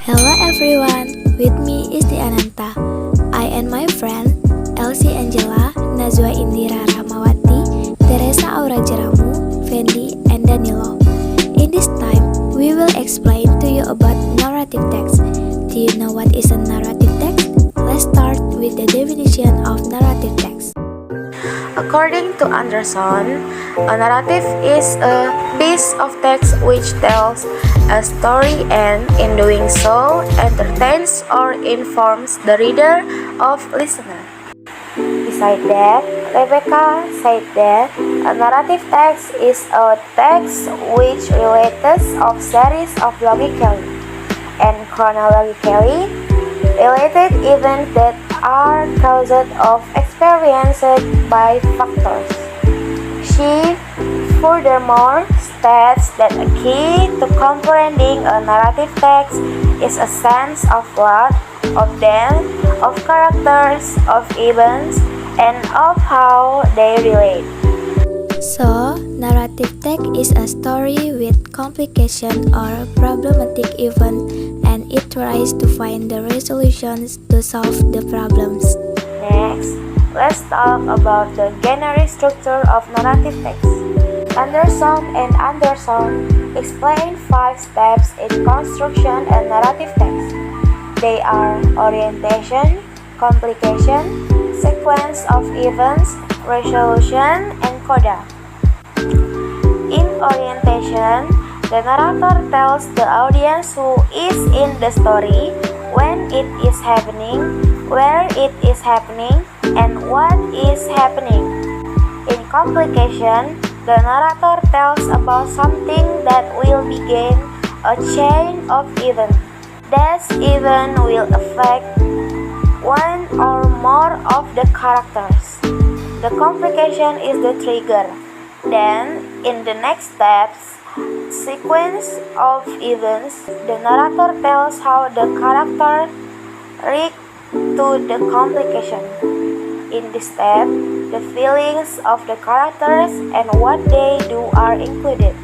Hello everyone, with me is the Ananta. I and my friend Elsie Angela, Nazwa Indira Ramawati, Teresa Aura Jeramu, Fendi, and Danilo. In this time, we will explain to you about narrative text. Do you know what is a narrative text? Let's start with the definition of narrative text. According to Anderson, a narrative is a piece of text which tells a story and, in doing so, entertains or informs the reader of listener. Besides that, Rebecca said that a narrative text is a text which relates of series of logically and chronologically related events that are caused of experienced by factors. She furthermore states that a key to comprehending a narrative text is a sense of plot, of them, of characters, of events, and of how they relate. So, narrative text is a story with complication or problematic event, and it tries to find the resolutions to solve the problems. Next, let's talk about the generic structure of narrative text. Anderson explain 5 steps in construction a narrative text. They are orientation, complication, sequence of events, resolution, and coda. In orientation, the narrator tells the audience who is in the story, when it is happening, where it is happening, and what is happening. In complication, the narrator tells about something that will begin a chain of events. That event will affect one or more of the characters. The complication is the trigger. Then, in the next steps, sequence of events, the narrator tells how the character react to the complication. In this step, the feelings of the characters and what they do are included.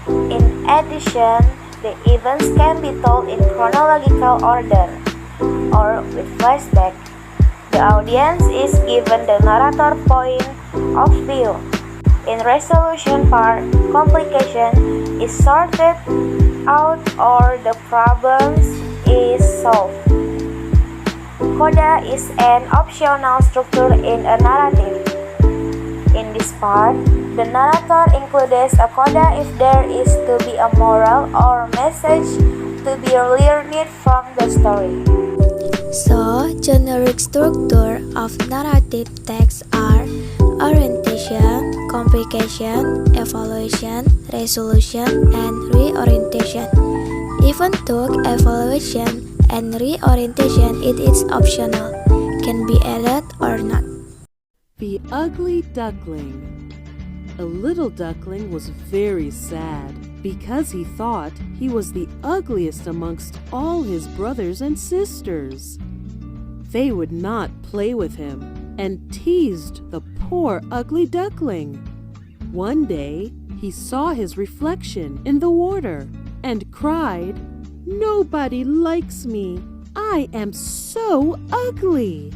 In addition, the events can be told in chronological order or with flashback. The audience is given the narrator point of view. In resolution part, complication is sorted out or the problems is solved. Coda is an optional structure in a narrative. In this part, the narrator includes a coda if there is to be a moral or message to be learned from the story. So, generic structure of narrative text are orientation, complication, evaluation, resolution, and reorientation. Even though evaluation and reorientation it is optional, can be added or not. The Ugly Duckling. A little duckling was very sad because he thought he was the ugliest amongst all his brothers and sisters. They would not play with him and teased the poor ugly duckling. One day, he saw his reflection in the water and cried, "Nobody likes me. I am so ugly."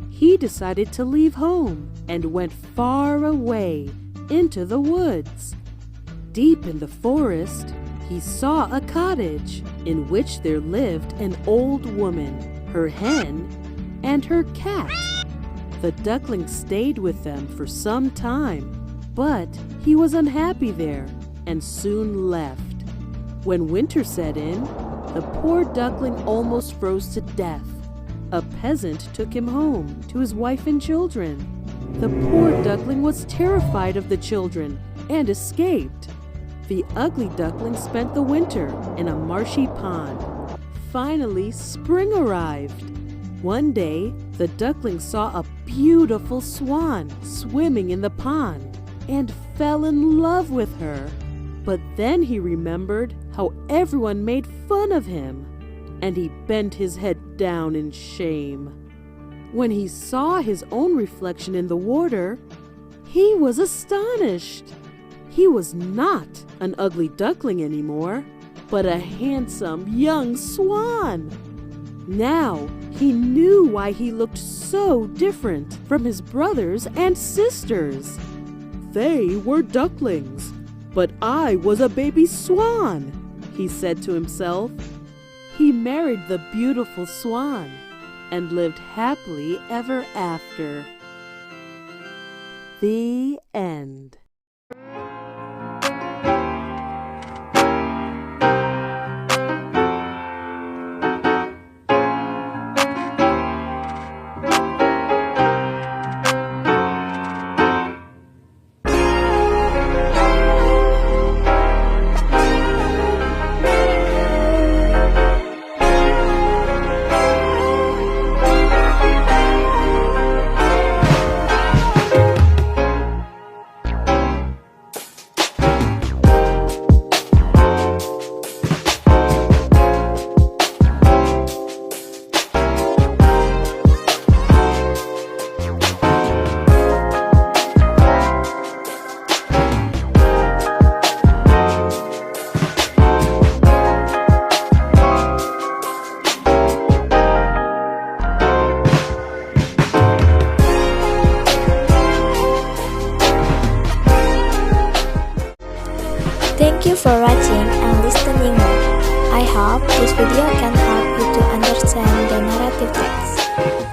He decided to leave home and went far away into the woods. Deep in the forest, he saw a cottage in which there lived an old woman, her hen, and her cat. The duckling stayed with them for some time, but he was unhappy there and soon left. When winter set in, the poor duckling almost froze to death. A peasant took him home to his wife and children. The poor duckling was terrified of the children and escaped. The ugly duckling spent the winter in a marshy pond. Finally, spring arrived. One day, the duckling saw a beautiful swan swimming in the pond and fell in love with her. But then he remembered how everyone made fun of him, and he bent his head down in shame. When he saw his own reflection in the water, he was astonished. He was not an ugly duckling anymore. but a handsome young swan. Now he knew why he looked so different from his brothers and sisters. They were ducklings, but I was a baby swan, he said to himself. He married the beautiful swan and lived happily ever after. The end. Thank you for watching and listening. I hope this video can help you to understand the narrative text.